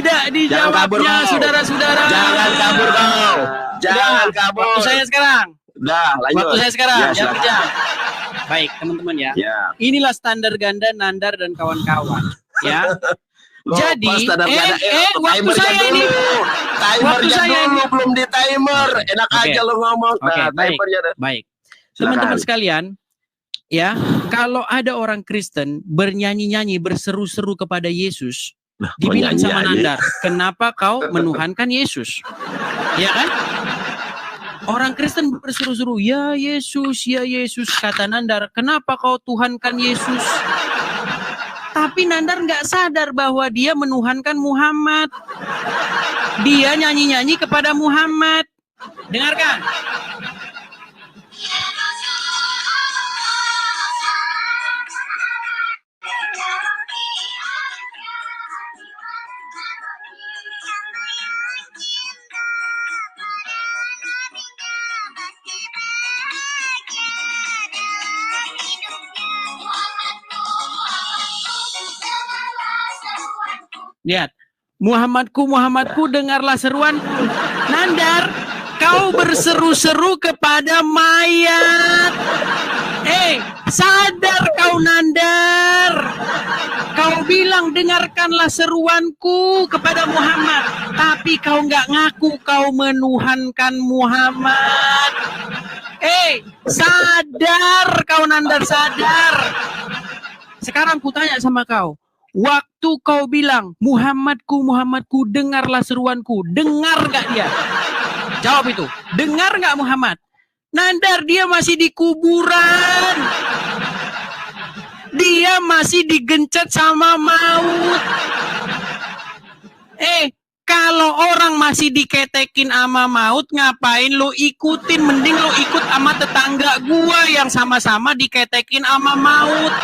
Tidak dijawabnya, saudara-saudara. Jangan kabur kau. Jangan kabur. Waktu saya sekarang. Udah, lanjut. Waktu saya sekarang. Ya, Jam silakan. kerja. Baik, teman-teman ya. Ya. Inilah standar ganda, nandar, dan kawan-kawan. Ya. Jadi, waktu saya ini. Waktu saya ini. Belum di timer. Enak aja lo ngomong. Nah, baik. Baik. Teman-teman sekalian. Ya, kalau ada orang Kristen bernyanyi-nyanyi, berseru-seru kepada Yesus, dibilang sama Nandar, kenapa kau menuhankan Yesus? Ya kan? Orang Kristen berseru-seru, ya Yesus, kata Nandar, kenapa kau tuhankan Yesus? Tapi Nandar nggak sadar bahwa dia menuhankan Muhammad. Dia nyanyi-nyanyi kepada Muhammad. Dengarkan. Lihat, Muhammadku, dengarlah seruanku. Nandar, kau berseru-seru kepada mayat. Sadar kau Nandar. Kau bilang dengarkanlah seruanku kepada Muhammad. Tapi kau nggak ngaku kau menuhankan Muhammad. Sadar kau Nandar, sadar. Sekarang ku tanya sama kau. Waktu kau bilang, Muhammadku, dengarlah seruanku. Dengar gak dia? Jawab itu. Dengar gak Muhammad? Nandar, dia masih di kuburan. Dia masih digencet sama maut. Kalau orang masih diketekin sama maut, ngapain lo ikutin? Mending lo ikut sama tetangga gua yang sama-sama diketekin sama maut.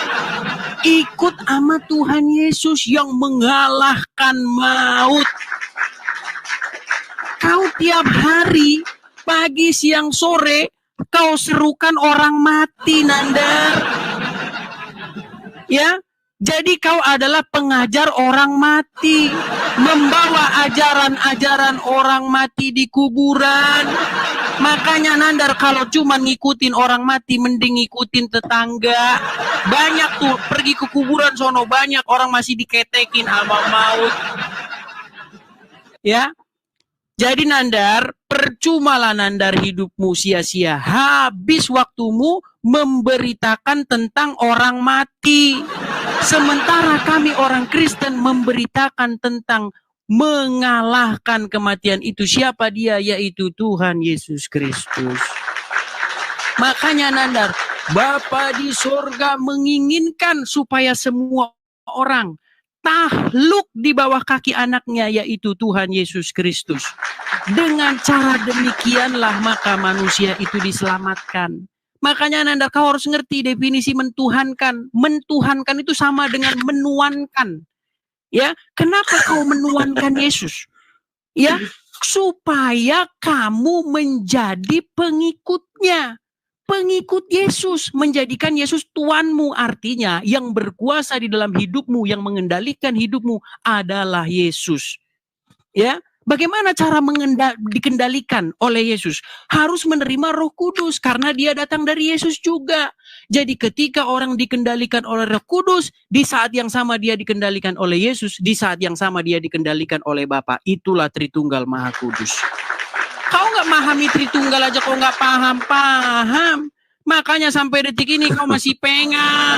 Ikut sama Tuhan Yesus yang mengalahkan maut. Kau tiap hari, pagi, siang, sore, kau serukan orang mati, Nandar. Ya, jadi kau adalah pengajar orang mati. Membawa ajaran-ajaran orang mati di kuburan. Makanya Nandar kalau cuma ngikutin orang mati, mending ngikutin tetangga. Banyak tuh pergi ke kuburan sono, banyak orang masih diketekin sama maut. Ya. Jadi Nandar, percumalah Nandar hidupmu sia-sia. Habis waktumu memberitakan tentang orang mati. Sementara kami orang Kristen memberitakan tentang mengalahkan kematian itu. Siapa dia? Yaitu Tuhan Yesus Kristus. Makanya Nandar, Bapa di sorga menginginkan supaya semua orang takluk di bawah kaki anaknya, yaitu Tuhan Yesus Kristus. Dengan cara demikianlah maka manusia itu diselamatkan. Makanya Nandar, kau harus ngerti definisi mentuhankan. Mentuhankan itu sama dengan menuankan. Ya, kenapa kau menuankan Yesus? Ya, supaya kamu menjadi pengikutnya. Pengikut Yesus, menjadikan Yesus Tuanmu, artinya yang berkuasa di dalam hidupmu, yang mengendalikan hidupmu adalah Yesus. Ya, bagaimana cara dikendalikan oleh Yesus? Harus menerima Roh Kudus karena dia datang dari Yesus juga. Jadi ketika orang dikendalikan oleh Roh Kudus, di saat yang sama dia dikendalikan oleh Yesus, di saat yang sama dia dikendalikan oleh Bapa. Itulah Tritunggal Maha Kudus. Kau nggak memahami Tritunggal aja kau nggak paham. Makanya sampai detik ini kau masih pengah.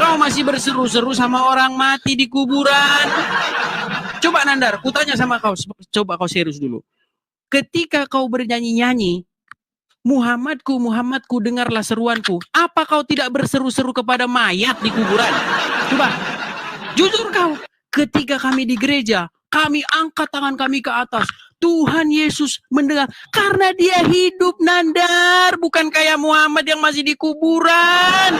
Kau masih berseru-seru sama orang mati di kuburan. Coba Nandar, kutanya sama kau, coba kau serius dulu. Ketika kau bernyanyi-nyanyi, Muhammadku, dengarlah seruanku. Apa kau tidak berseru-seru kepada mayat di kuburan? Coba, jujur kau. Ketika kami di gereja, kami angkat tangan kami ke atas. Tuhan Yesus mendengar. Karena dia hidup, Nandar. Bukan kayak Muhammad yang masih di kuburan.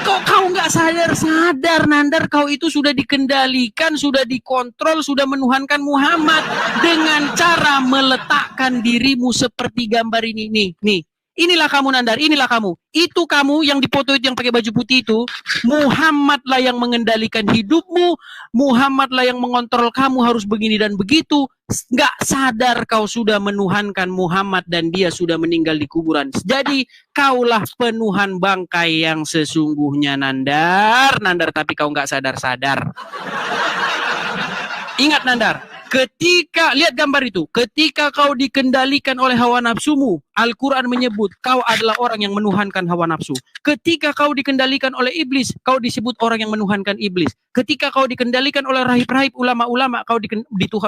Kok kau nggak sadar Nandar, kau itu sudah dikendalikan, sudah dikontrol, sudah menuhankan Muhammad dengan cara meletakkan dirimu seperti gambar ini. Nih, Inilah kamu Nandar, inilah kamu. Itu kamu yang dipoto itu yang pakai baju putih itu. Muhammad lah yang mengendalikan hidupmu. Muhammad lah yang mengontrol kamu harus begini dan begitu. Nggak sadar kau sudah menuhankan Muhammad dan dia sudah meninggal di kuburan. Jadi kaulah penuhan bangkai yang sesungguhnya Nandar. Nandar tapi kau nggak sadar-sadar. Ingat Nandar, ketika, lihat gambar itu, ketika kau dikendalikan oleh hawa nafsumu, Al-Quran menyebut kau adalah orang yang menuhankan hawa nafsu. Ketika kau dikendalikan oleh iblis, kau disebut orang yang menuhankan iblis. Ketika kau dikendalikan oleh rahib-rahib, ulama-ulama, kau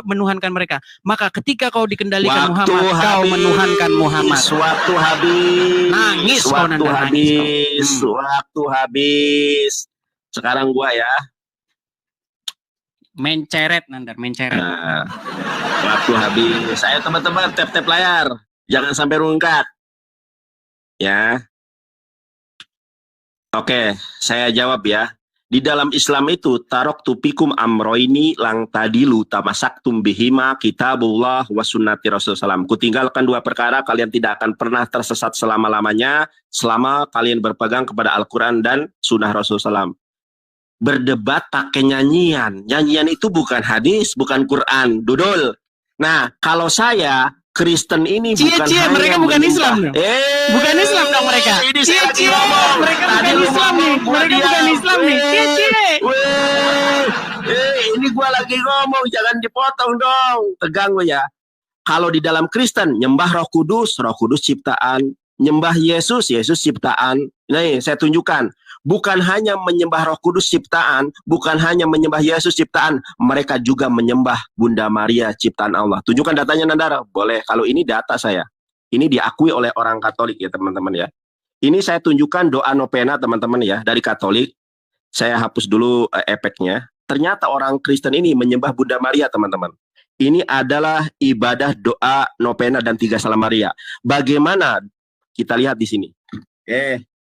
menuhankan mereka. Maka ketika kau dikendalikan Muhammad, kau menuhankan Muhammad. Waktu habis. Nangis kau Waktu Nandar, habis. Waktu habis. Sekarang gua ya. Menceret Nandar, menceret. Nah, waktu habis. Saya teman-teman tap-tap layar. Jangan sampai rungkat. Ya. Oke, saya jawab ya. Di dalam Islam itu tarok tupikum amroini lang tadilu tamasaktum bihima kitabullah wa sunnati Rasulullah SAW. Kutinggalkan dua perkara, kalian tidak akan pernah tersesat selama-lamanya selama kalian berpegang kepada Al-Quran dan sunnah Rasulullah SAW. Berdebat pakai nyanyian. Nyanyian itu bukan hadis, bukan Quran. Dudul. Nah, kalau saya Kristen ini bukan hanya mereka bukan Islam dong. Bukan Islam dong mereka. Ini saya lagi ngomong. Mereka Tadi bukan Islam nih. Mereka bukan Islam nih. Ini gua lagi ngomong, jangan dipotong dong. Tegang lo ya. Kalau di dalam Kristen nyembah Roh Kudus ciptaan. Nyembah Yesus ciptaan. Nih, saya tunjukkan. Bukan hanya menyembah Roh Kudus ciptaan, bukan hanya menyembah Yesus ciptaan, mereka juga menyembah Bunda Maria ciptaan Allah. Tunjukkan datanya Nandar. Boleh, kalau ini data saya. Ini diakui oleh orang Katolik ya teman-teman ya. Ini saya tunjukkan doa novena teman-teman ya, dari Katolik. Saya hapus dulu efeknya. Ternyata orang Kristen ini menyembah Bunda Maria teman-teman. Ini adalah ibadah doa novena dan 3 Salam Maria. Bagaimana? Kita lihat di sini.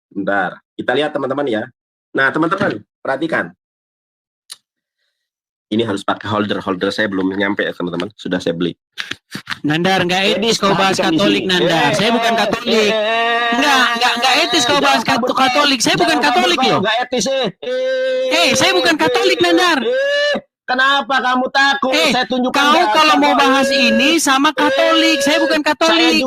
Bentar. Kita lihat teman-teman ya. Nah teman-teman, perhatikan. Ini harus pakai holder. Holder saya belum nyampe ya teman-teman. Sudah saya beli. Nandar, nggak etis kau bahas Katolik Nandar. Saya bukan Katolik. Nggak etis kau bahas Katolik. Saya bukan Katolik loh. Nggak etis saya bukan Katolik Nandar. Kenapa kamu takut? Saya tunjukkan. Kau kalau mau bahas ini sama Katolik. Saya bukan Katolik.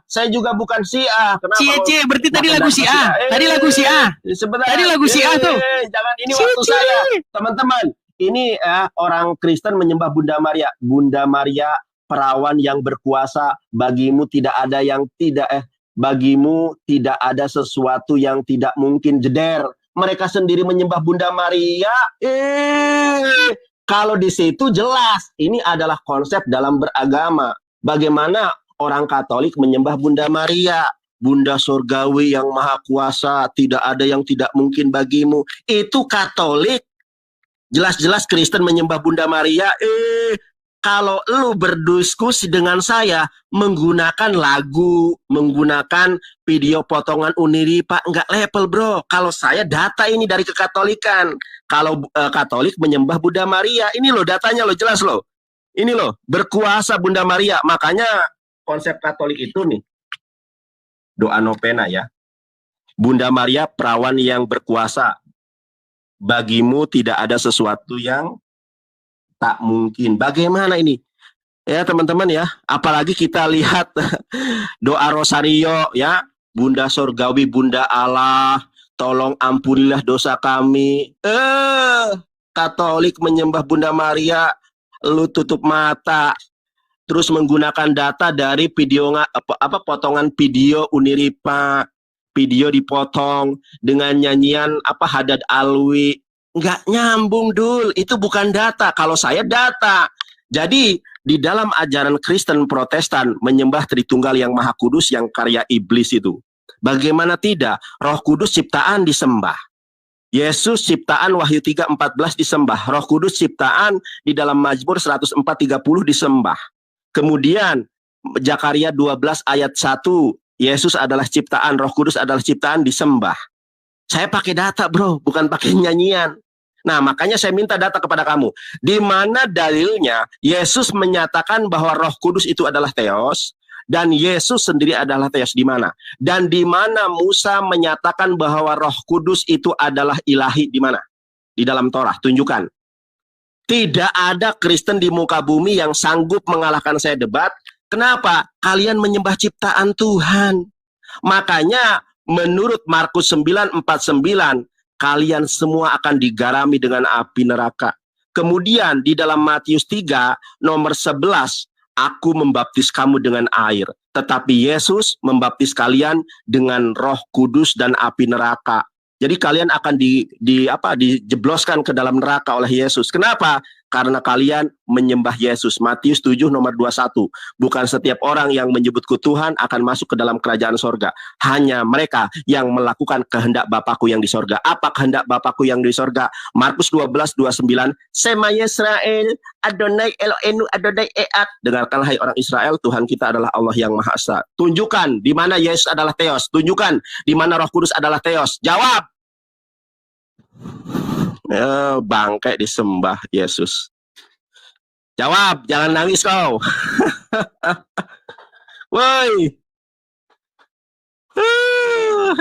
Saya juga bukan Syiah. Cie, berarti tadi lagu Syiah. Tadi lagu Syiah. Tadi lagu Syiah tuh. Jangan, ini waktu saya. Teman-teman, ini orang Kristen menyembah Bunda Maria. Bunda Maria, perawan yang berkuasa, bagimu tidak ada sesuatu yang tidak mungkin. Jeder. Mereka sendiri menyembah Bunda Maria. Kalau di situ jelas ini adalah konsep dalam beragama. Bagaimana orang Katolik menyembah Bunda Maria, Bunda Surgawi yang Maha Kuasa, tidak ada yang tidak mungkin bagimu. Itu Katolik. Jelas-jelas Kristen menyembah Bunda Maria. Kalau lu berdiskusi dengan saya menggunakan lagu, menggunakan video potongan Uniri, Pak, nggak level bro. Kalau saya data ini dari kekatolikan. Kalau Katolik menyembah Bunda Maria, ini loh datanya loh, jelas loh. Ini loh, berkuasa Bunda Maria. Makanya konsep Katolik itu nih, doa novena ya. Bunda Maria perawan yang berkuasa. Bagimu tidak ada sesuatu yang tak mungkin. Bagaimana ini? Ya teman-teman ya, apalagi kita lihat doa Rosario ya, Bunda Surgawi, Bunda Allah, tolong ampunilah dosa kami. Katolik menyembah Bunda Maria, lu tutup mata. Terus menggunakan data dari video potongan video Uniripa, video dipotong dengan nyanyian Hadad Alwi. Nggak nyambung dul, itu bukan data. Kalau saya data. Jadi di dalam ajaran Kristen Protestan menyembah Tritunggal yang Maha Kudus yang karya iblis itu. Bagaimana tidak? Roh Kudus ciptaan disembah. Yesus ciptaan Wahyu 3:14 disembah. Roh Kudus ciptaan di dalam Mazmur 104:30 disembah. Kemudian Zakaria 12 ayat 1, Yesus adalah ciptaan, Roh Kudus adalah ciptaan disembah. Saya pakai data bro, bukan pakai nyanyian. Nah makanya saya minta data kepada kamu. Di mana dalilnya Yesus menyatakan bahwa Roh Kudus itu adalah Theos? Dan Yesus sendiri adalah Theos di mana? Dan di mana Musa menyatakan bahwa Roh Kudus itu adalah ilahi di mana? Di dalam Torah, tunjukkan. Tidak ada Kristen di muka bumi yang sanggup mengalahkan saya debat. Kenapa? Kalian menyembah ciptaan Tuhan. Makanya menurut Markus 9:49, kalian semua akan digarami dengan api neraka. Kemudian di dalam Matius 3 nomor 11, aku membaptis kamu dengan air, tetapi Yesus membaptis kalian dengan Roh Kudus dan api neraka. Jadi kalian akan dijebloskan ke dalam neraka oleh Yesus. Kenapa? Karena kalian menyembah Yesus. Matius 7 nomor 21. Bukan setiap orang yang menyebutku Tuhan akan masuk ke dalam kerajaan sorga. Hanya mereka yang melakukan kehendak Bapakku yang di sorga. Apa kehendak Bapakku yang di sorga? Markus 12:29. Sema Yisrael, Adonai Eloheinu, Adonai Eat. Dengarkanlah hai orang Israel, Tuhan kita adalah Allah yang Maha Esa. Tunjukkan di mana Yesus adalah Theos. Tunjukkan di mana Roh Kudus adalah Theos. Jawab. Bangkai disembah Yesus. Jawab, jangan nangis kau. Woi.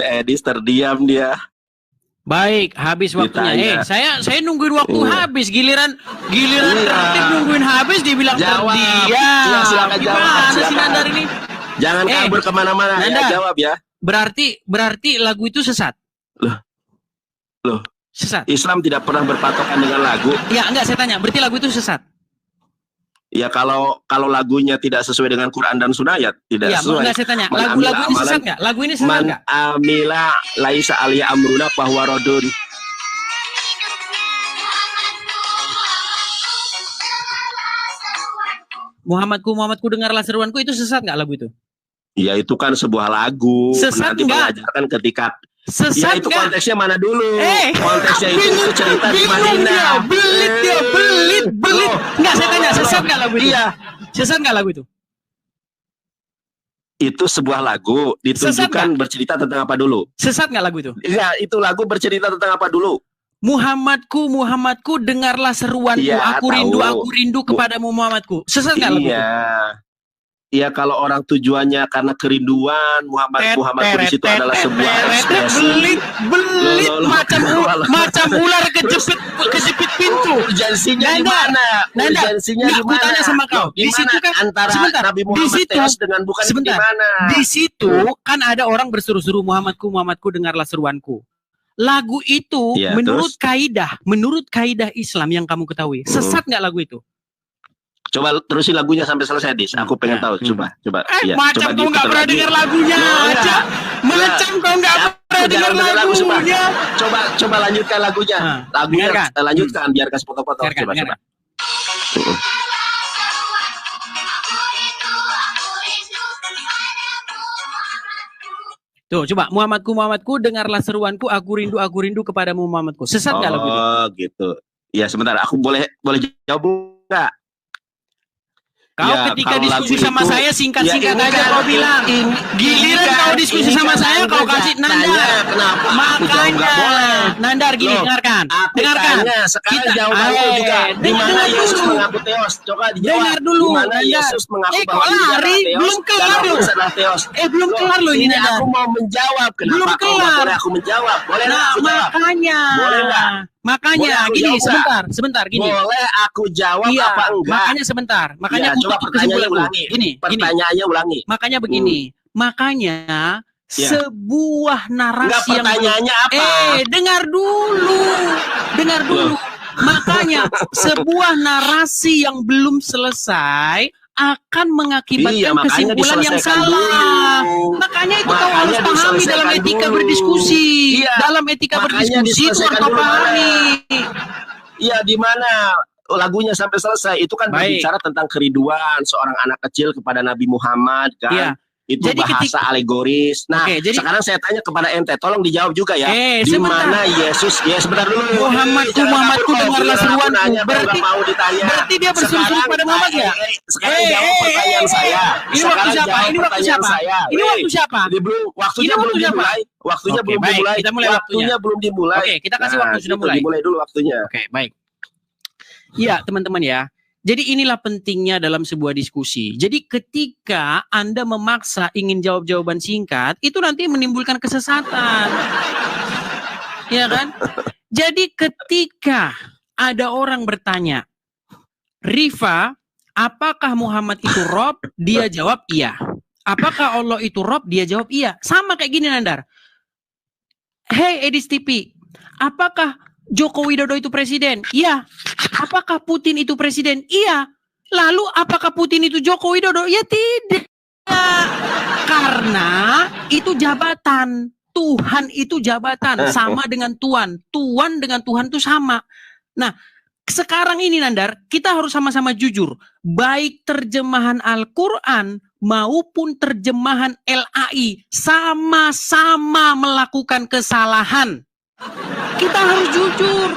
Edis terdiam dia. Baik, habis waktunya. Ditanya. Saya nungguin waktu habis. Giliran tertib nungguin habis dibilang jawab. terdiam. Ya, silakan jawab. Gimana sih Nandar ini? Jangan kabur kemana-mana. Ya, jawab ya. Berarti lagu itu sesat. Loh. Sesat. Islam tidak pernah berpatokan dengan lagu. Ya, enggak, saya tanya. Berarti lagu itu sesat? Ya, kalau lagunya tidak sesuai dengan Quran dan Sunnah ya tidak ya, sesuai. Enggak, saya tanya. Lagu ini sesat enggak? Lagu ini sesat enggak? Man amila laisa alia amruna bahwa rodun. Muhammadku dengarlah seruanku, itu sesat enggak lagu itu? Ya, itu kan sebuah lagu. Sesat nanti enggak? mengajarkan ketika sesat ya, itu enggak? konteksnya mana dulu? Konteksnya itu cerita di Madinah. Belit. Enggak, saya tanya, sesat enggak lagu itu? Iya. Sesat enggak lagu itu? Itu sebuah lagu ditunjukkan bercerita tentang apa dulu? Sesat enggak lagu itu? Iya, itu lagu bercerita tentang apa dulu? Muhammadku, dengarlah seruanku. Ya, aku rindu kepadamu Muhammadku. Sesat enggak lagu itu? Iya, kalau orang tujuannya karena kerinduan, Muhammadku di situ adalah sebuah ekspresi. Belit macam ular kejepit pintu. Urgensinya di mana? Urgensinya di mana? Tanya sama kau. Di situ kan antara Nabi Muhammad Theos dengan bukan di mana? Di situ kan ada orang berseru-seru Muhammadku, dengarlah seruanku. Lagu itu menurut kaidah Islam yang kamu ketahui, sesat nggak lagu itu? Coba terusin lagunya sampai selesai, Dis. Aku pengen tahu. Coba. Macam kau nggak pernah dengar lagunya aja. Macam kau nggak pernah dengar lagunya. Coba lanjutkan lagunya. Lagunya lanjutkan biar kasih foto-foto. Coba. Tuh, coba Muhammadku, dengarlah seruanku, aku rindu kepadamu Muhammadku. Sesat nggak lagu itu? Oh, gitu. Ya, sebentar. Aku boleh jawab nggak? Kau ketika diskusi sama saya singkat-singkat aja kau bilang. Giliran kau diskusi sama saya kau kasih Nandar. Kenapa? Makanya Nandar gini, dengarkan. Sekarang jawab aku juga. Di mana Yesus mengaku Theos? Coba dijawab. Dengar dulu. Di mana Yesus mengaku bahwa dia adalah Theos? Belum kelar loh. Belum kelar loh ini Nandar. Aku mau menjawab. Kenapa kau nggak boleh aku menjawab? Boleh nggak aku jawab? Makanya. Boleh nggak? Makanya gini, sebentar gini. Boleh aku jawab apa enggak? Makanya sebentar. Makanya coba pertanyaannya ulangi. Pertanyaannya ulangi. Makanya begini. Makanya sebuah narasi yang pertanyaannya apa? Dengar dulu. Makanya sebuah narasi yang belum selesai akan mengakibatkan kesimpulan yang salah. Makanya itu kau harus pahami dalam etika berdiskusi. Dalam etika berdiskusi itu harus kau pahami. Iya, di mana lagunya sampai selesai itu kan berbicara tentang kerinduan seorang anak kecil kepada Nabi Muhammad kan. Itu jadi bahasa alegoris. Nah, sekarang saya tanya kepada ente, tolong dijawab juga ya. Di mana Yesus? Ya, sebentar dulu. Muhammadku, dengarlah seruanku. Berarti dia berseru-seru pada Muhammad ya? Sekarang jawab pertanyaan saya. Ini waktu siapa? Ini waktu siapa? Waktunya belum dimulai. Waktunya belum dimulai. Oke, kita kasih waktu sudah mulai. Dimulai dulu waktunya. Oke, baik. Iya, teman-teman ya. Jadi inilah pentingnya dalam sebuah diskusi. Jadi ketika Anda memaksa ingin jawab jawaban singkat, itu nanti menimbulkan kesesatan. Ya kan? Jadi ketika ada orang bertanya, Rifa, apakah Muhammad itu Rob? Dia jawab iya. Apakah Allah itu Rob? Dia jawab iya. Sama kayak gini Nandar. Hey Edis TV, apakah Joko Widodo itu presiden? Iya. Apakah Putin itu presiden? Iya. Lalu apakah Putin itu Joko Widodo? Ya tidak. Karena itu jabatan. Tuhan itu jabatan. Sama dengan Tuhan. Tuhan dengan Tuhan itu sama. Nah, sekarang ini Nandar, kita harus sama-sama jujur. Baik terjemahan Al-Quran maupun terjemahan LAI sama-sama melakukan kesalahan. Kita harus jujur.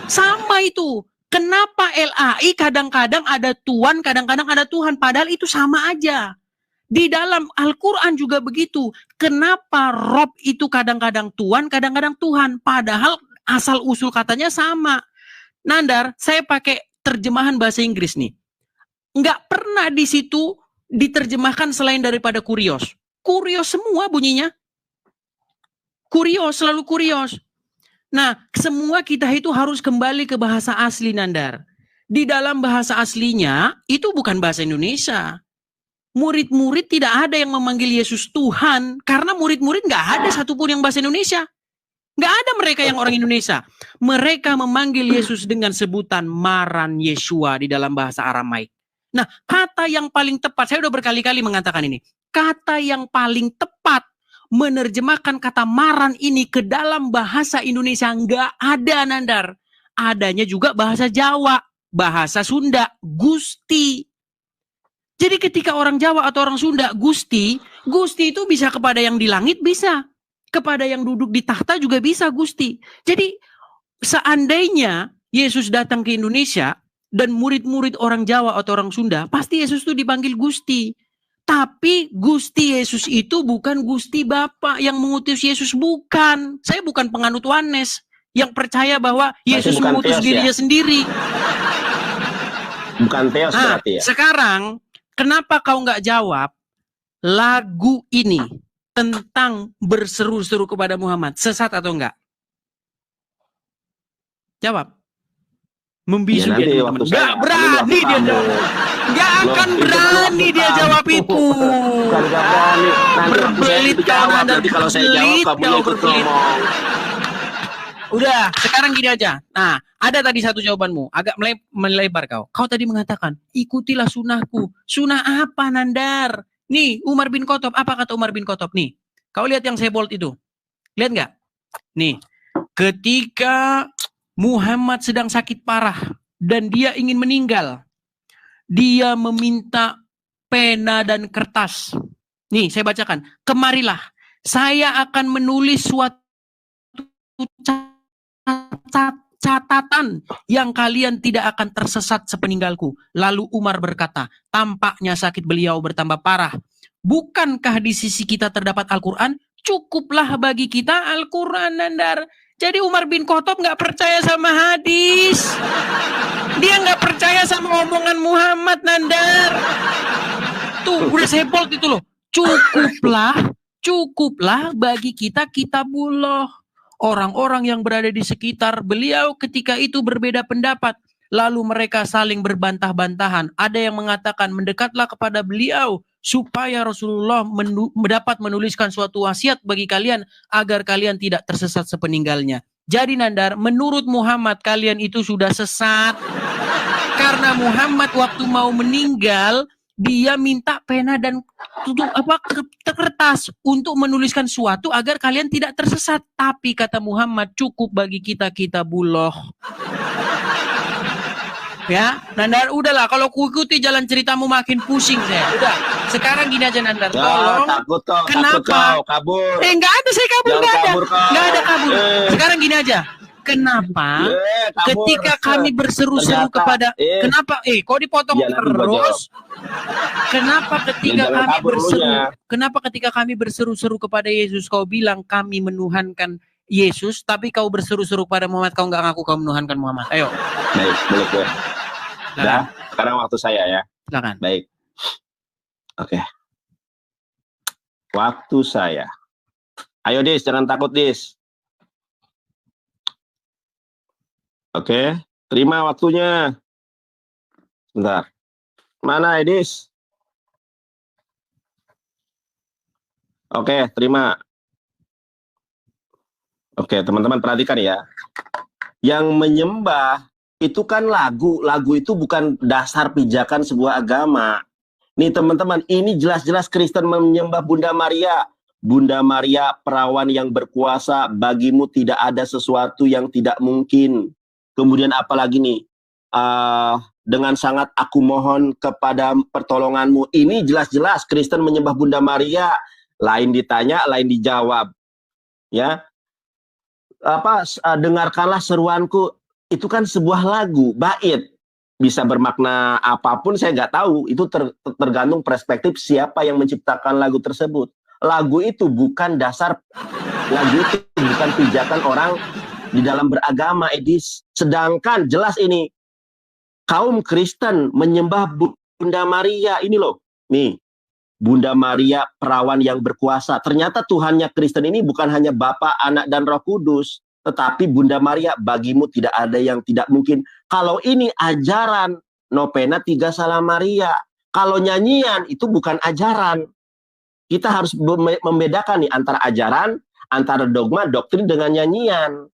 Sama itu. Kenapa LAI kadang-kadang ada Tuhan, kadang-kadang ada Tuhan. Padahal itu sama aja. Di dalam Al-Quran juga begitu. Kenapa Rob itu kadang-kadang Tuhan, kadang-kadang Tuhan. Padahal asal usul katanya sama. Nandar, saya pakai terjemahan bahasa Inggris nih. Nggak pernah di situ diterjemahkan selain daripada kurios. Kurios semua bunyinya. Kurios, selalu kurios. Nah, semua kita itu harus kembali ke bahasa asli Nandar. Di dalam bahasa aslinya, itu bukan bahasa Indonesia. Murid-murid tidak ada yang memanggil Yesus Tuhan, karena murid-murid nggak ada satupun yang bahasa Indonesia. Nggak ada mereka yang orang Indonesia. Mereka memanggil Yesus dengan sebutan Maran Yeshua di dalam bahasa Aramaik. Nah, kata yang paling tepat, saya udah berkali-kali mengatakan ini. Kata yang paling tepat menerjemahkan kata Maran ini ke dalam bahasa Indonesia nggak ada Nandar. Adanya juga bahasa Jawa, bahasa Sunda, Gusti. Jadi ketika orang Jawa atau orang Sunda, Gusti, Gusti itu bisa kepada yang di langit, bisa. Kepada yang duduk di tahta juga bisa Gusti. Jadi seandainya Yesus datang ke Indonesia dan murid-murid orang Jawa atau orang Sunda, pasti Yesus itu dipanggil Gusti. Tapi Gusti Yesus itu bukan Gusti Bapa yang mengutus Yesus, bukan. Saya bukan penganut Wanes yang percaya bahwa Yesus mengutus dirinya sendiri. Bukan Theos berarti ya. Sekarang kenapa kau nggak jawab lagu ini tentang berseru-seru kepada Muhammad, sesat atau enggak? Jawab. Membisu ya, dia teman-teman. Nggak berani dia jawab. Nggak akan berani dia jawab itu. Berbelit kau nanti kalau saya jawab kamu berbelit. Udah, sekarang gini aja. Nah, ada tadi satu jawabanmu, agak melebar kau. Kau tadi mengatakan, ikutilah sunahku. Sunah apa Nandar? Nih, Umar bin Khattab. Apa kata Umar bin Khattab? Nih, kau lihat yang saya bold itu. Lihat nggak? Nih, ketika Muhammad sedang sakit parah dan dia ingin meninggal, dia meminta pena dan kertas. Nih, saya bacakan. Kemarilah, saya akan menulis suatu catatan yang kalian tidak akan tersesat sepeninggalku. Lalu Umar berkata, tampaknya sakit beliau bertambah parah. Bukankah di sisi kita terdapat Al-Quran? Cukuplah bagi kita Al-Quran, Nandar. Jadi Umar bin Khattab nggak percaya sama hadis. Dia nggak percaya sama omongan Muhammad, Nandar. Tuh, udah saya bold itu loh. Cukuplah bagi kita kitabullah. Orang-orang yang berada di sekitar beliau ketika itu berbeda pendapat. Lalu mereka saling berbantah-bantahan. Ada yang mengatakan mendekatlah kepada beliau supaya Rasulullah mendapat menuliskan suatu wasiat bagi kalian agar kalian tidak tersesat sepeninggalnya. Jadi Nandar, menurut Muhammad kalian itu sudah sesat. Karena Muhammad waktu mau meninggal, dia minta pena dan kertas untuk menuliskan suatu agar kalian tidak tersesat. Tapi kata Muhammad, cukup bagi kita kitabullah. Ya, Nandar, udahlah. Kalau ku ikuti jalan ceritamu makin pusing saya. Udah, sekarang gini aja Nandar. Tolong. Takut kau, kenapa? Kabur. Nggak ada, saya kabur, nggak ada. Nggak ada kabur. Sekarang gini aja. Kenapa ketika kami berseru-seru kepada kenapa kok dipotong terus? Kenapa ketika kami berseru-seru kepada Yesus kau bilang kami menuhankan Yesus, tapi kau berseru-seru pada Muhammad kau nggak ngaku kau menuhankan Muhammad? Ayo. Baik, boleh. Sekarang waktu saya ya. Silakan. Baik. Oke. Waktu saya. Ayo Dis, jangan takut Dis. Oke, terima waktunya. Bentar. Mana Dis? Oke, terima. Oke, teman-teman perhatikan ya. Yang menyembah itu kan lagu. Lagu itu bukan dasar pijakan sebuah agama. Nih teman-teman, ini jelas-jelas Kristen menyembah Bunda Maria. Bunda Maria, perawan yang berkuasa, bagimu tidak ada sesuatu yang tidak mungkin. Kemudian apalagi nih? Dengan sangat aku mohon kepada pertolonganmu. Ini jelas-jelas Kristen menyembah Bunda Maria. Lain ditanya, lain dijawab. Ya, dengarkanlah seruanku. Itu kan sebuah lagu, bait. Bisa bermakna apapun saya nggak tahu. Itu tergantung perspektif siapa yang menciptakan lagu tersebut. Lagu itu bukan dasar, lagu itu bukan pijakan orang di dalam beragama, Edis. Sedangkan jelas ini kaum Kristen menyembah Bunda Maria. Ini loh, nih Bunda Maria perawan yang berkuasa. Ternyata Tuhannya Kristen ini bukan hanya Bapa, Anak, dan Roh Kudus, tetapi Bunda Maria, bagimu tidak ada yang tidak mungkin. Kalau ini ajaran, Novena Tiga Salam Maria. Kalau nyanyian, itu bukan ajaran. Kita harus membedakan nih antara ajaran, antara dogma, doktrin dengan nyanyian.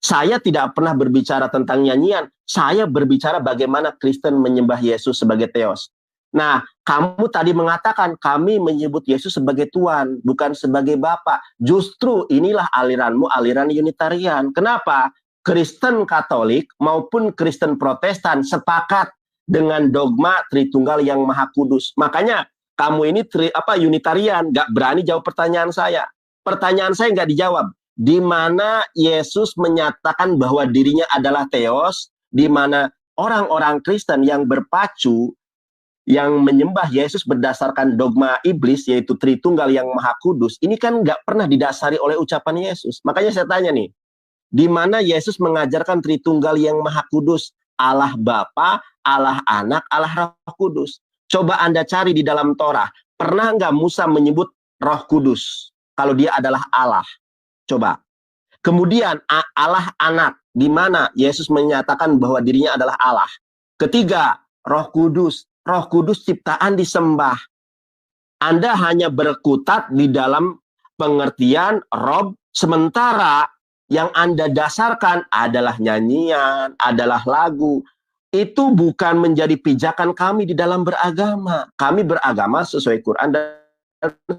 Saya tidak pernah berbicara tentang nyanyian. Saya berbicara bagaimana Kristen menyembah Yesus sebagai Theos. Nah, kamu tadi mengatakan kami menyebut Yesus sebagai Tuhan, bukan sebagai Bapa. Justru inilah aliranmu, aliran Unitarian. Kenapa? Kristen Katolik maupun Kristen Protestan sepakat dengan dogma Tritunggal yang Maha Kudus. Makanya kamu ini Unitarian, nggak berani jawab pertanyaan saya. Pertanyaan saya nggak dijawab. Di mana Yesus menyatakan bahwa dirinya adalah Theos, di mana orang-orang Kristen yang berpacu, yang menyembah Yesus berdasarkan dogma iblis, yaitu Tritunggal yang Maha Kudus, ini kan nggak pernah didasari oleh ucapan Yesus. Makanya saya tanya nih, di mana Yesus mengajarkan Tritunggal yang Maha Kudus, Allah Bapa, Allah Anak, Allah Roh Kudus. Coba Anda cari di dalam Torah, pernah nggak Musa menyebut Roh Kudus kalau dia adalah Allah? Coba. Kemudian Allah Anak, di mana Yesus menyatakan bahwa dirinya adalah Allah. Ketiga, Roh Kudus. Roh Kudus ciptaan disembah. Anda hanya berkutat di dalam pengertian Rob, sementara yang Anda dasarkan adalah nyanyian, adalah lagu. Itu bukan menjadi pijakan kami di dalam beragama. Kami beragama sesuai Quran dan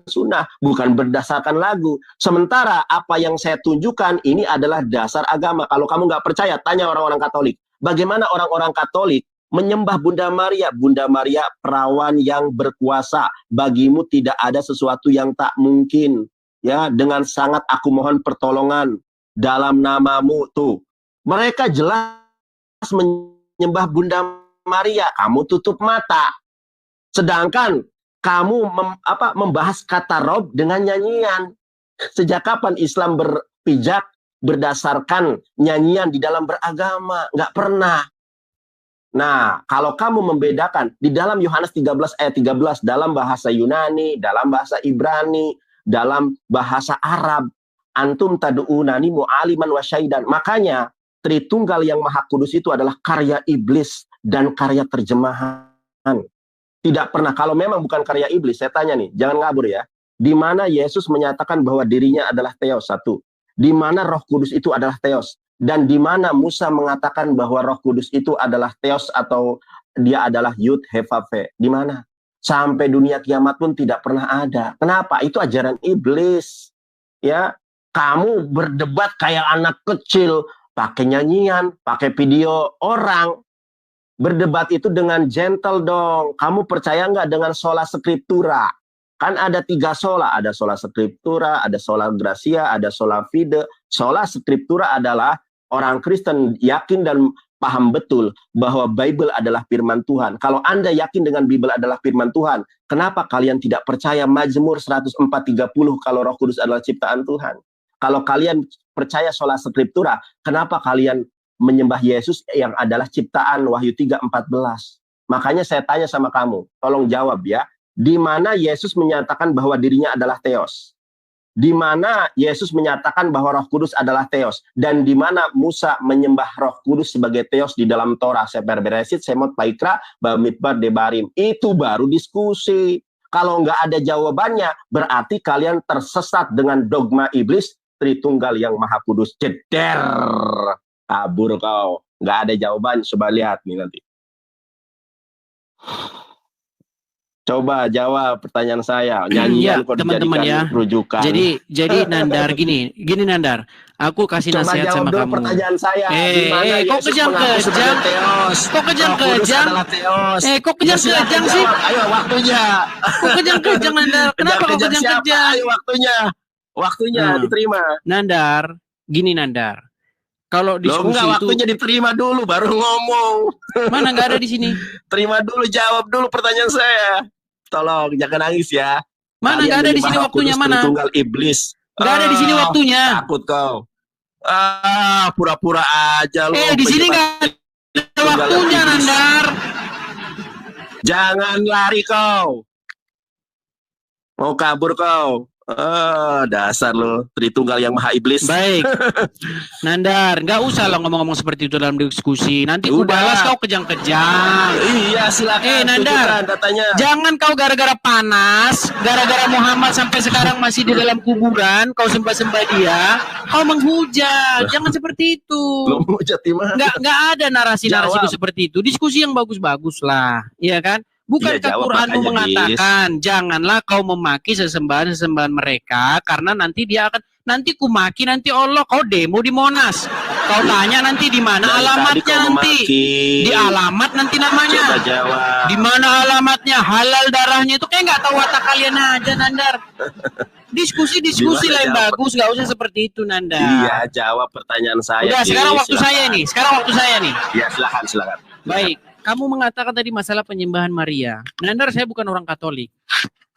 Sunnah, bukan berdasarkan lagu. Sementara apa yang saya tunjukkan ini adalah dasar agama. Kalau kamu nggak percaya, tanya orang-orang Katolik. Bagaimana orang-orang Katolik menyembah Bunda Maria? Bunda Maria perawan yang berkuasa, bagimu tidak ada sesuatu yang tak mungkin. Ya, dengan sangat aku mohon pertolongan dalam namamu. Tuh, mereka jelas menyembah Bunda Maria. Kamu tutup mata. Sedangkan kamu membahas kata Rob dengan nyanyian. Sejak kapan Islam berpijak berdasarkan nyanyian di dalam beragama? Nggak pernah. Nah, kalau kamu membedakan di dalam Yohanes 13 ayat 13, dalam bahasa Yunani, dalam bahasa Ibrani, dalam bahasa Arab, antum tadu'unani mu'aliman wa syaidan. Makanya Tritunggal yang Maha Kudus itu adalah karya iblis dan karya terjemahan. Tidak pernah, kalau memang bukan karya iblis, saya tanya nih, jangan ngabur ya. Di mana Yesus menyatakan bahwa dirinya adalah Theos, satu. Di mana Roh Kudus itu adalah Theos. Dan di mana Musa mengatakan bahwa Roh Kudus itu adalah Theos atau dia adalah Yud Hevave. Di mana? Sampai dunia kiamat pun tidak pernah ada. Kenapa? Itu ajaran iblis. Ya, kamu berdebat kayak anak kecil, pakai nyanyian, pakai video orang. Berdebat itu dengan gentle dong. Kamu percaya nggak dengan sola scriptura? Kan ada 3 sola. Ada sola scriptura, ada sola gratia, ada sola fide. Sola scriptura adalah orang Kristen yakin dan paham betul bahwa Bible adalah firman Tuhan. Kalau Anda yakin dengan Bible adalah firman Tuhan, kenapa kalian tidak percaya Mazmur 104:30 kalau Roh Kudus adalah ciptaan Tuhan? Kalau kalian percaya sola scriptura, kenapa kalian menyembah Yesus yang adalah ciptaan, Wahyu 3:14. Makanya saya tanya sama kamu, tolong jawab ya. Di mana Yesus menyatakan bahwa dirinya adalah Theos? Di mana Yesus menyatakan bahwa Roh Kudus adalah Theos, dan di mana Musa menyembah Roh Kudus sebagai Theos di dalam Torah, Sefer Beresit, Semot, Paikra, Bamidbar, Debarim. Itu baru diskusi. Kalau nggak ada jawabannya, berarti kalian tersesat dengan dogma iblis Tritunggal yang Maha Kudus. Ceder, kabur kau. Nggak ada jawaban. Coba lihat nih nanti. Coba jawab pertanyaan saya. Nyanyian kok teman-teman ya. Rujukan. Jadi Nandar gini Nandar. Aku kasih nasihat sama kamu. Pertanyaan saya. Kok kejang-kejang? Kok kejang-kejang? Kok kejang-kejang sih? Ayo waktunya. Kok kejang-kejang Nandar? Kenapa kok kejang-kejang? Ayo waktunya diterima. Nandar, gini Nandar. Kalau diskusi itu waktunya diterima dulu baru ngomong. Mana nggak ada di sini? Terima dulu, jawab dulu pertanyaan saya. Tolong jangan nangis ya. Mana nggak ada di sini waktunya, mana? Tunggal iblis. Nggak ada di sini waktunya. Takut kau. Pura-pura aja lu. Di sini nggak ada waktunya, Nandar. Jangan lari kau. Mau kabur kau. Dasar lo Tritunggal yang Maha Iblis. Baik, Nandar, nggak usah lo ngomong-ngomong seperti itu dalam diskusi. Nanti ku balas kau kejang-kejang. Iya silakan. Nandar, jangan kau gara-gara panas, gara-gara Muhammad sampai sekarang masih di dalam kuburan, kau sembah-sembah dia, kau menghujat. Jangan seperti itu. Nggak ada narasi-narasi seperti itu. Diskusi yang bagus-bagus lah, iya kan? Bukankah Quranmu mengatakan janganlah kau memaki sesembahan-sesembahan mereka karena nanti nanti ku maki nanti Allah, kau demo di Monas. Kau tanya nanti di mana alamatnya nanti. Di alamat nanti namanya. Di mana alamatnya? Halal darahnya itu kayak nggak tahu watak kalian aja, Nandar. Diskusi lah yang bagus, nggak usah seperti itu, Nandar. Iya, jawab pertanyaan saya. Udah, sekarang waktu saya nih. Iya, silakan. Baik. Kamu mengatakan tadi masalah penyembahan Maria. Nandar, saya bukan orang Katolik.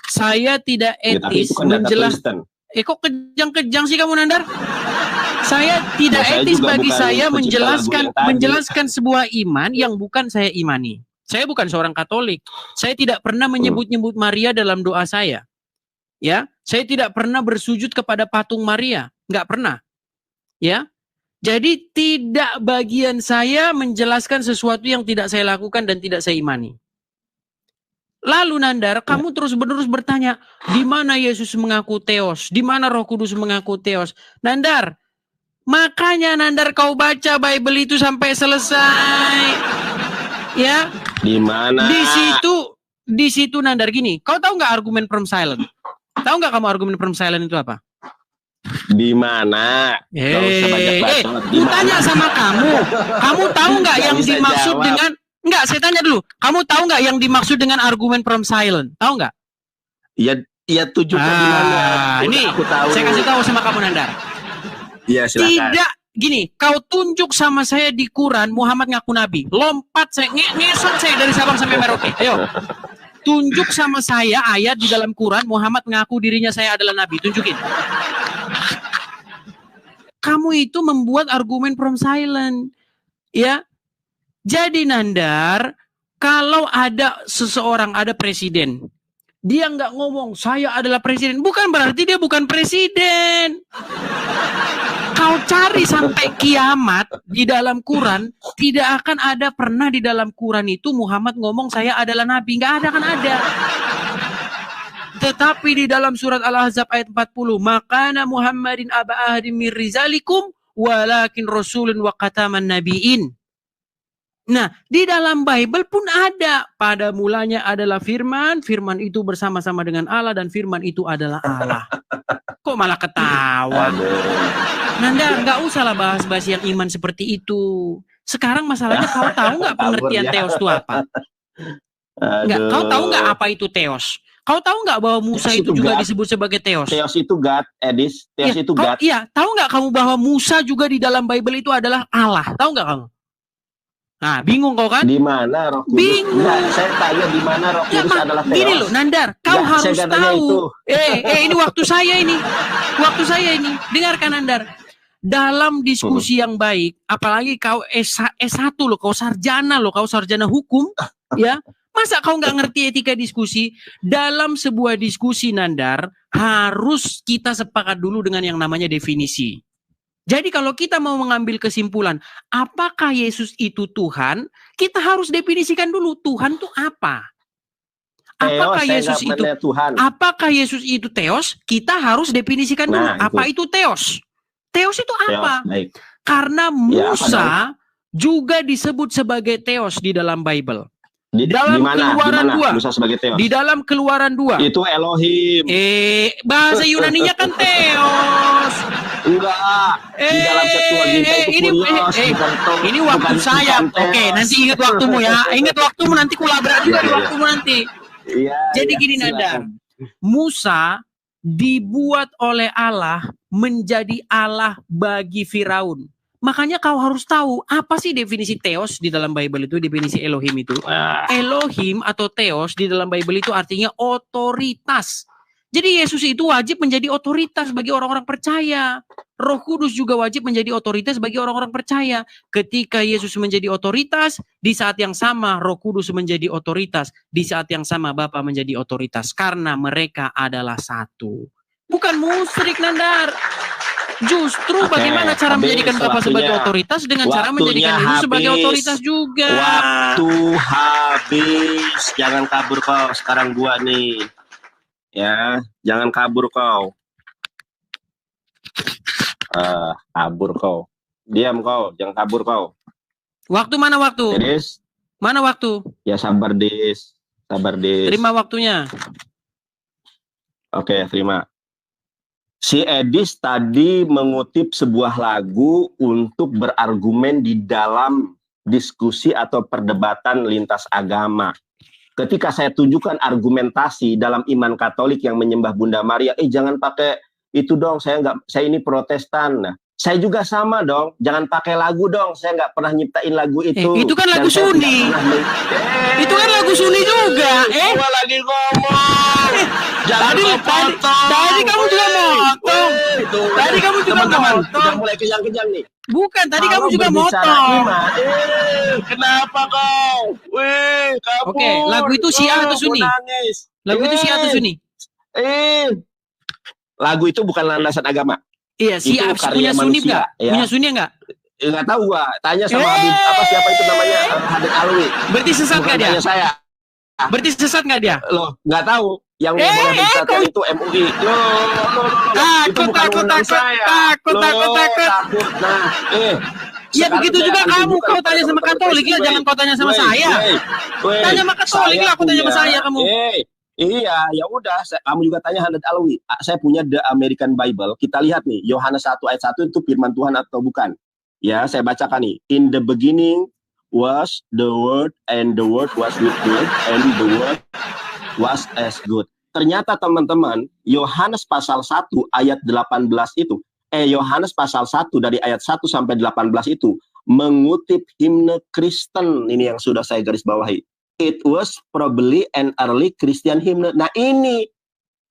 Saya tidak etis menjelaskan. Kok kejang-kejang sih kamu, Nandar? Saya tidak etis bagi saya menjelaskan sebuah iman yang bukan saya imani. Saya bukan seorang Katolik. Saya tidak pernah menyebut-nyebut Maria dalam doa saya. Ya, saya tidak pernah bersujud kepada patung Maria. Nggak pernah. Ya. Jadi tidak bagian saya menjelaskan sesuatu yang tidak saya lakukan dan tidak saya imani. Lalu Nandar, kamu terus-menerus bertanya, di mana Yesus mengaku Theos? Di mana Roh Kudus mengaku Theos? Nandar, makanya Nandar kau baca Bible itu sampai selesai. Ya. Di mana? Di situ Nandar gini, kau tahu nggak argumen from silent? Tahu nggak kamu argumen from silent itu apa? Di mana? Ku tanya sama kamu. Kamu tahu nggak yang dimaksud dengan? Enggak, saya tanya dulu. Kamu tahu nggak yang dimaksud dengan argumen from silent? Tahu nggak? Iya tunjukkan di mana. Ini aku tahu. Saya kasih tahu sama kamu, Nandar. Iya, silakan. Tidak, gini. Kau tunjuk sama saya di Quran Muhammad ngaku nabi. Lompat saya, ngesot saya dari Sabang sampai Merauke. Ayo. Tunjuk sama saya ayat di dalam Quran Muhammad mengaku dirinya saya adalah nabi. Tunjukin. Kamu itu membuat argumen from silent. Ya. Jadi Nandar, kalau ada seseorang, ada presiden, dia nggak ngomong saya adalah presiden, bukan berarti dia bukan presiden. Kau cari sampai kiamat di dalam Quran, tidak akan ada pernah di dalam Quran itu Muhammad ngomong saya adalah nabi, nggak ada kan ada. Tetapi di dalam surat Al-Ahzab ayat 40, makana Muhammadin aba ahadin min rizalikum walakin rasulun wa khataman nabiyyin. Nah, di dalam Bible pun ada. Pada mulanya adalah firman, firman itu bersama-sama dengan Allah dan firman itu adalah Allah. Kok malah ketawa? Nanda, nggak usah lah bahas-bahas yang iman seperti itu. Sekarang masalahnya kau tahu nggak pengertian Theos itu apa? Nggak, kau tahu nggak apa itu Theos? Kau tahu nggak bahwa Musa itu juga disebut sebagai Theos? Theos itu God, Edis. Theos itu God. Iya, tahu nggak kamu bahwa Musa juga di dalam Bible itu adalah Allah? Tahu nggak kamu? Nah, bingung kau kan? Di mana Roh Kudus? Bingung. Nah, saya tanya di mana Roh Kudus adalah Theos. Gini loh, Nandar, kau harus tahu. Ini waktu saya ini. Waktu saya ini. Dengarkan Nandar. dalam diskusi yang baik, apalagi kau S1 loh, kau sarjana hukum, ya. Masa kau nggak ngerti etika diskusi? Dalam sebuah diskusi, Nandar, harus kita sepakat dulu dengan yang namanya definisi. Jadi kalau kita mau mengambil kesimpulan, apakah Yesus itu Tuhan? Kita harus definisikan dulu Tuhan itu apa. Apakah Yesus itu Tuhan? Apakah Yesus itu Theos? Kita harus definisikan dulu apa itu Theos. Theos itu apa? Karena Musa juga disebut sebagai Theos di dalam Bible. Di dalam Keluaran 2. Musa sebagai Theos? Di dalam Keluaran 2. Itu Elohim. Bahasa Yunaninya kan Theos. Enggak. Di dalam Septuaginta itu Kurios. Ini waktu saya. Oke, nanti ingat waktumu ya. Ingat waktumu, nanti kulabrak juga di waktumu nanti. Jadi gini, Nandar. Musa dibuat oleh Allah menjadi Allah bagi Firaun. Makanya kau harus tahu apa sih definisi Theos di dalam Bible itu, definisi Elohim itu. Elohim atau Theos di dalam Bible itu artinya otoritas. Jadi Yesus itu wajib menjadi otoritas bagi orang-orang percaya. Roh Kudus juga wajib menjadi otoritas bagi orang-orang percaya. Ketika Yesus menjadi otoritas, di saat yang sama Roh Kudus menjadi otoritas. Di saat yang sama Bapa menjadi otoritas. Karena mereka adalah satu. Bukan musyrik, Nandar. Justru bagaimana cara menjadikan Bapak sebagai otoritas dengan cara menjadikan Yesus sebagai otoritas juga. Waktu habis. Jangan kabur kau. Sekarang gua nih. Ya, jangan kabur kau. Kabur kau. Diam kau, jangan kabur kau. Waktu mana waktu? Dis. Mana waktu? Ya sabar, Dis. Sabar, Dis. Terima waktunya. Oke, terima. Si Edis tadi mengutip sebuah lagu untuk berargumen di dalam diskusi atau perdebatan lintas agama. Ketika saya tunjukkan argumentasi dalam iman Katolik yang menyembah Bunda Maria, jangan pakai itu dong, saya ini Protestan. Nah, saya juga sama dong, jangan pakai lagu dong, saya nggak pernah nyiptain lagu itu. Itu kan lagu Sunni. Itu kan lagu Sunni juga. Gua lagi ngomong. Tadi kamu juga motong. Tadi kamu juga motong. Udah mulai kejang-kejang nih. Bukan, tadi kamu juga motong. Kenapa kau? Kamu. Oke, lagu itu Syiah atau Sunni? Lagu itu Syiah atau Sunni? Lagu itu bukan landasan agama. Iya, Syiah punya Sunni enggak? Ya. Punya Sunni enggak? Enggak tahu gua. Tanya sama siapa itu namanya? Hadid Alwi. Berarti sesat enggak dia? Tanya saya. Berarti sesat enggak dia? Loh, enggak tahu. Yang boleh disesatkan itu MUI. Takut. Nah, ya begitu juga kamu, kau tanya sama Katolik ya, jangan kau tanya sama saya. Tanya sama Katolik lah, aku tanya sama saya kamu. Iya, ya udah. Kamu juga tanya Hadid Alwi. Saya punya The American Bible. Kita lihat nih, Yohanes 1 ayat 1 itu firman Tuhan atau bukan? Ya, saya bacakan nih. In the beginning was the Word, and the Word was with God, and the Word was as good. Ternyata teman-teman, Yohanes pasal 1 ayat 18 itu, Yohanes pasal 1 dari ayat 1 sampai 18 itu mengutip himne Kristen. Ini yang sudah saya garis bawahi. It was probably an early Christian hymn. Nah ini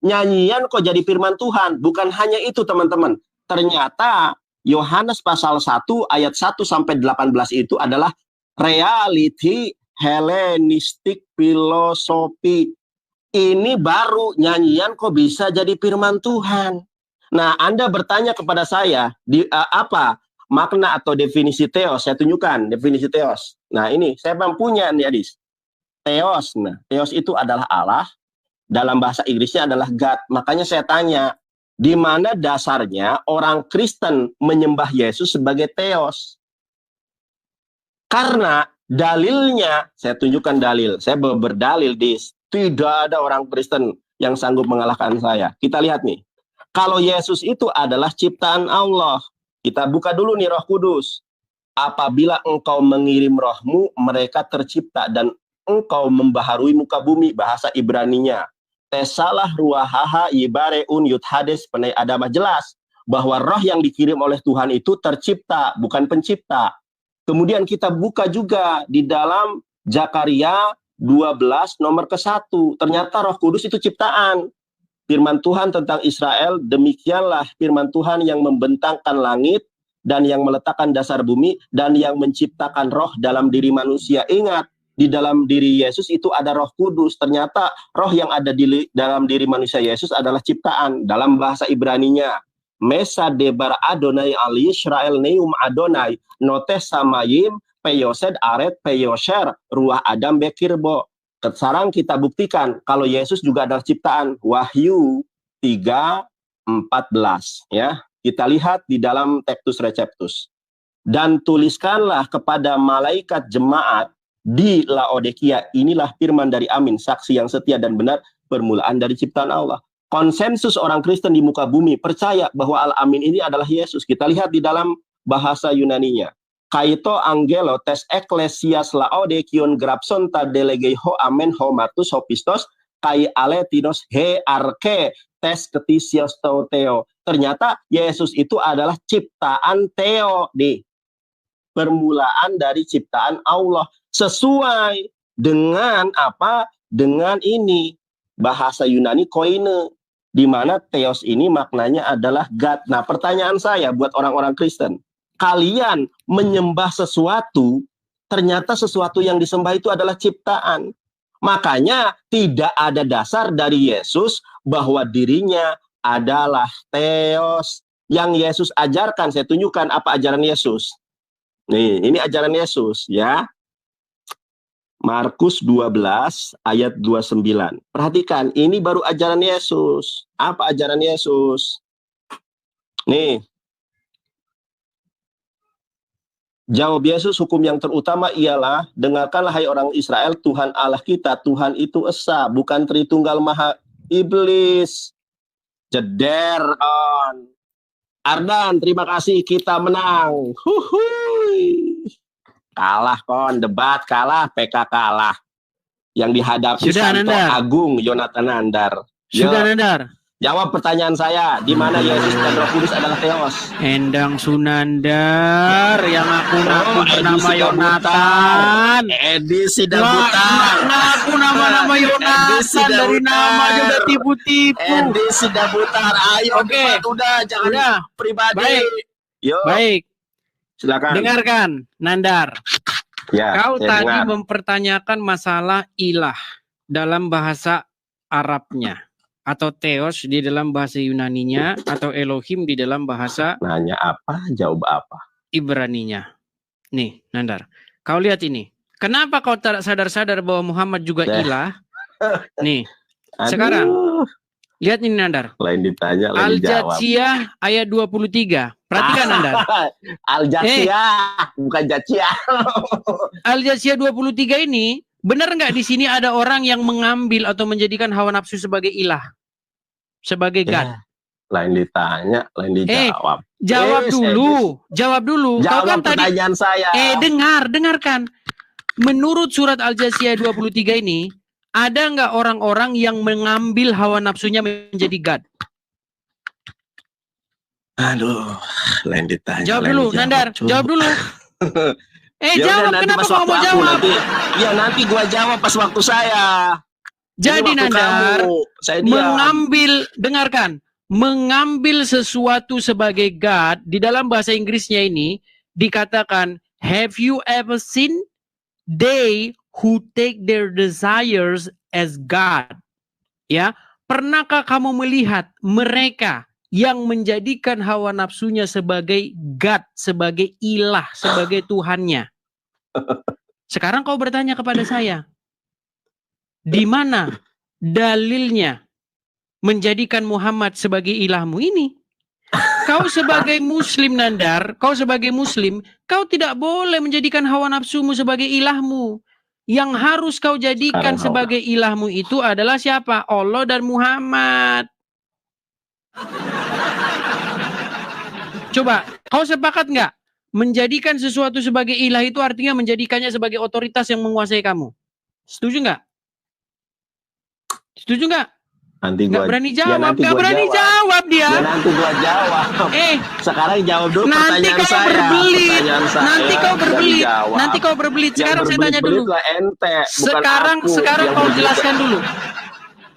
nyanyian kok jadi firman Tuhan. Bukan hanya itu teman-teman. Ternyata Yohanes pasal 1 ayat 1 sampai 18 itu adalah reality Hellenistic philosophy. Ini baru nyanyian kok bisa jadi firman Tuhan. Nah Anda bertanya kepada saya, apa makna atau definisi Theos? Saya tunjukkan definisi Theos. Nah ini saya punya nih Adis. Theos. Nah, Theos itu adalah Allah. Dalam bahasa Inggrisnya adalah God. Makanya saya tanya, di mana dasarnya orang Kristen menyembah Yesus sebagai Theos? Karena dalilnya, saya tunjukkan dalil. Saya berdalil tidak ada orang Kristen yang sanggup mengalahkan saya. Kita lihat nih. Kalau Yesus itu adalah ciptaan Allah. Kita buka dulu nih Roh Kudus. Apabila engkau mengirim rohmu, mereka tercipta dan engkau membaharui muka bumi, bahasa Ibraninya. Tesalah ruahaha yibareun yudhades penai adamah, jelas bahwa roh yang dikirim oleh Tuhan itu tercipta, bukan pencipta. Kemudian kita buka juga di dalam Zakaria 12 nomor ke-1. Ternyata Roh Kudus itu ciptaan. Firman Tuhan tentang Israel, demikianlah firman Tuhan yang membentangkan langit, dan yang meletakkan dasar bumi, dan yang menciptakan roh dalam diri manusia. Ingat, di dalam diri Yesus itu ada Roh Kudus. Ternyata roh yang ada di dalam diri manusia Yesus adalah ciptaan. Dalam bahasa Ibraninya, Mesa debar Adonai ali Israel neum Adonai notes samayim peyosed aret peyosher ruah Adam bekirbo. Sekarang kita buktikan kalau Yesus juga adalah ciptaan. Wahyu 3:14 ya. Kita lihat di dalam Textus Receptus. Dan tuliskanlah kepada malaikat jemaat di Laodikia, inilah firman dari Amin, saksi yang setia dan benar, permulaan dari ciptaan Allah. Konsensus orang Kristen di muka bumi percaya bahwa Al-Amin ini adalah Yesus. Kita lihat di dalam bahasa Yunaninya. Kaito angelo tes eklesias Laodikion grapson ta delegei ho amen ho matus ho pistos kai aletinos he arke tes ketisios teo. Ternyata Yesus itu adalah ciptaan Theo, di permulaan dari ciptaan Allah. Sesuai dengan apa? Dengan ini bahasa Yunani koine, di mana theos ini maknanya adalah God. Nah, pertanyaan saya buat orang-orang Kristen, kalian menyembah sesuatu, ternyata sesuatu yang disembah itu adalah ciptaan. Makanya tidak ada dasar dari Yesus bahwa dirinya adalah theos. Yang Yesus ajarkan, saya tunjukkan apa ajaran Yesus. Nih, ini ajaran Yesus ya. Markus 12 ayat 29. Perhatikan, ini baru ajaran Yesus. Apa ajaran Yesus? Nih. Jawab Yesus, hukum yang terutama ialah, dengarkanlah hai orang Israel, Tuhan Allah kita, Tuhan itu esa, bukan Tritunggal Maha. Iblis. Jeder on. Ardan, terima kasih, kita menang. Huhuy. Kalah kon, debat kalah, PK kalah. Yang dihadapi Santo Agung Yonatan Nandar. Sudah Nandar. Jawab pertanyaan saya, di mana Yesus dan Roh Kudus adalah Theos? Endang Sunandar yang aku bernama Yonatan. Edi Sidabutar. Aku nama Yonatan dari nama juga tipu-tipu. Edi Sidabutar. Ayo, oke, udah jangan pribadi. Baik. Yo. Baik. Silakan. Dengarkan, Nandar. Ya, kau tadi mempertanyakan masalah ilah dalam bahasa Arabnya, atau theos di dalam bahasa Yunaninya, atau Elohim di dalam bahasa nanya apa, jawab apa? Ibraninya. Nih, Nandar. Kau lihat ini. Kenapa kau tak sadar-sadar bahwa Muhammad juga ilah? Nih. Sekarang lihat ini, Nandar. Lain ditanya, lain dijawab. Al-Jatsiyah ayat 23. Perhatikan, Nandar. Al-Jatsiyah, bukan Jatsiyah. Al-Jatsiyah 23 ini, benar nggak di sini ada orang yang mengambil atau menjadikan hawa nafsu sebagai ilah? Sebagai God? Lain ditanya, lain dijawab. Jawab dulu. Jawab dulu. Jawab kan pertanyaan tadi, saya. Dengarkan. Menurut surat Al-Jatsiyah 23 ini, ada nggak orang-orang yang mengambil hawa nafsunya menjadi God? Aduh, lain ditanya. Jawab dulu, Nandar. Jawab dulu. Jawab. Kenapa kamu mau jawab? Nanti gua jawab pas waktu saya. Jadi Nandar, dengarkan. Mengambil sesuatu sebagai God, di dalam bahasa Inggrisnya ini, dikatakan, have you ever seen they who take their desires as God? Ya, pernahkah kamu melihat mereka yang menjadikan hawa nafsunya sebagai God, sebagai ilah, sebagai Tuhannya? Sekarang kau bertanya kepada saya, di mana dalilnya menjadikan Muhammad sebagai ilahmu ini? Kau sebagai Muslim, Nandar, kau sebagai Muslim, kau tidak boleh menjadikan hawa nafsumu sebagai ilahmu. Yang harus kau jadikan sebagai ilahmu itu adalah siapa? Allah dan Muhammad. Coba, kau sepakat nggak? Menjadikan sesuatu sebagai ilah itu artinya menjadikannya sebagai otoritas yang menguasai kamu. Setuju nggak? Setuju nggak? Nanti gua berani jawab, nggak berani jawab dia. Ya nanti gua jawab. Sekarang jawab dulu pertanyaan saya. Nanti kau berbelit. Nanti kau berbelit. Sekarang saya tanya dulu. Sekarang kau jelaskan dulu.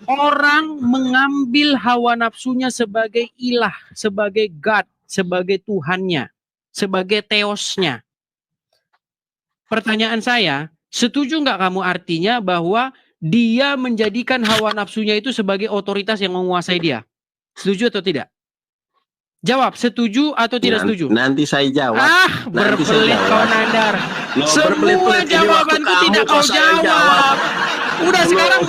Orang mengambil hawa nafsunya sebagai ilah, sebagai God, sebagai Tuhannya. sebagai teosnya. Pertanyaan saya, setuju nggak kamu artinya bahwa dia menjadikan hawa nafsunya itu sebagai otoritas yang menguasai dia? Setuju atau tidak? Jawab, setuju atau tidak setuju? Nanti saya jawab. Berbelit kau Nandar. Semua jawabanku tidak kau jawab. Udah sekarang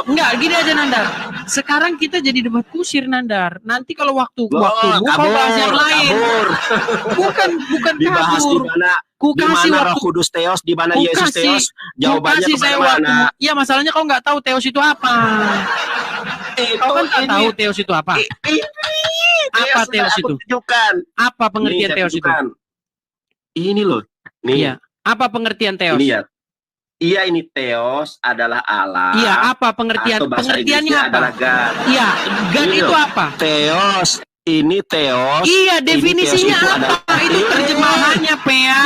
enggak gini aja Nandar. Sekarang kita jadi debat kusir Nandar. Nanti kalau waktumu kau bahas yang lain. Bukan dibahas kabur. Di mana Roh Kudus Theos, di mana Yesus Theos, jawabannya kemana-mana. Iya, masalahnya kau nggak tahu Theos itu apa. Kau kan nggak tahu Theos itu apa. Apa Theos itu? Apa pengertian Theos itu? Ini loh. Nih. Iya. Apa pengertian Theos? Ini ya. Iya, ini Theos adalah Allah. Iya, apa pengertiannya apa? Adalah God. Iya, God itu apa? Theos, ini Theos. Iya, definisinya apa? Itu terjemahannya, Pea.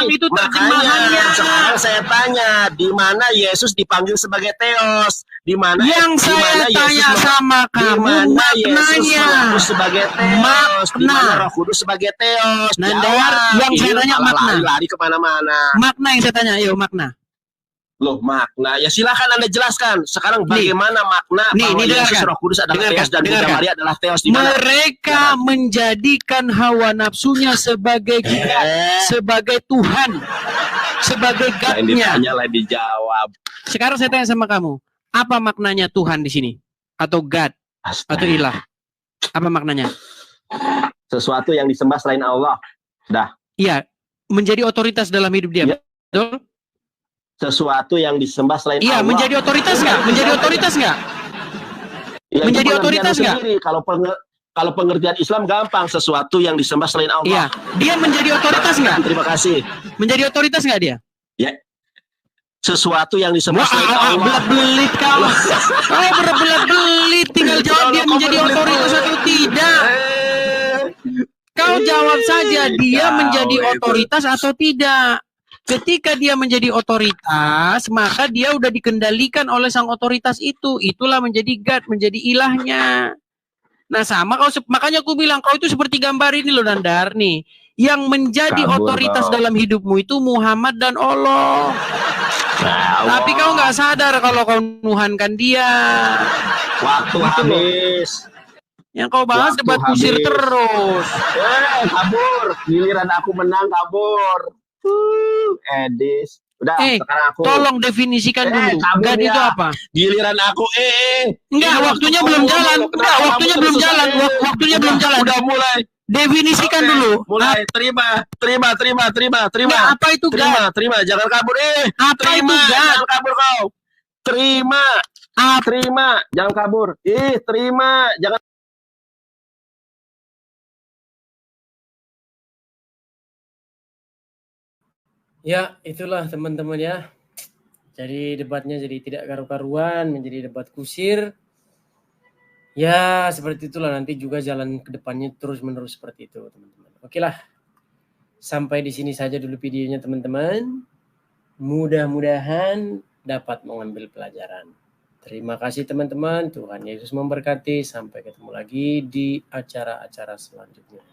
Itu terjemahannya. Sekarang saya tanya, di mana Yesus dipanggil sebagai Theos? Di mana yang saya tanya sama kamu maknanya sebagai Theos, di mana Roh Kudus sebagai Theos. Nandar, yang saya tanya makna. Lari kemana-mana. Makna yang saya tanya, ayo makna. Loh, makna. Ya silakan Anda jelaskan. Sekarang bagaimana makna bahwa Yesus Roh Kudus adalah Theos dan Bunda Maria adalah Theos di mana? Mereka menjadikan hawa nafsunya sebagai sebagai Tuhan, sebagai God-nya. Lain dijawab. Sekarang saya tanya sama kamu. Apa maknanya Tuhan di sini? Atau God? Atau ilah? Apa maknanya? Sesuatu yang disembah selain Allah. Dah. Iya. Menjadi otoritas dalam hidup dia. Ya. Betul? Sesuatu yang disembah selain Allah. Iya. Menjadi otoritas nggak? Menjadi otoritas nggak? Ya, menjadi otoritas nggak? Kalau pengertian Islam gampang. Sesuatu yang disembah selain Allah. Iya. Dia menjadi otoritas nggak? Terima kasih. Menjadi otoritas nggak dia? Ya. Sesuatu yang disembah selain Allah. Belit kau. Kau berbelit-belit. Tinggal jawab dia menjadi otoritas atau tidak. Kau jawab saja dia menjadi otoritas atau tidak. Ketika dia menjadi otoritas, maka dia udah dikendalikan oleh sang otoritas itu. Itulah menjadi God, menjadi ilahnya. Nah sama kau, makanya aku bilang kau itu seperti gambar ini loh Nandar nih. Yang menjadi otoritas dalam hidupmu itu Muhammad dan Allah. Tapi kau nggak sadar kalau kau nuhankan dia. Waktu habis. Yang kau bahas debat kusir terus. Kabur. Giliran aku menang kabur. Edis. Udah, sekarang aku. Tolong definisikan dulu. God itu apa? Giliran aku enggak, waktunya belum jalan. Enggak, waktunya belum jalan. Waktunya belum jalan. Udah mulai. Definisikan dulu. Mulai. Terima. Nah, apa itu terima. Jangan kabur. Apa itu jangan kabur kau. Terima. Jangan kabur. Terima. Jangan. Ya, itulah teman-teman ya. Jadi debatnya jadi tidak karu-karuan, menjadi debat kusir. Ya, seperti itulah nanti juga jalan ke depannya terus-menerus seperti itu, teman-teman. Oke lah. Sampai di sini saja dulu videonya, teman-teman. Mudah-mudahan dapat mengambil pelajaran. Terima kasih, teman-teman. Tuhan Yesus memberkati. Sampai ketemu lagi di acara-acara selanjutnya.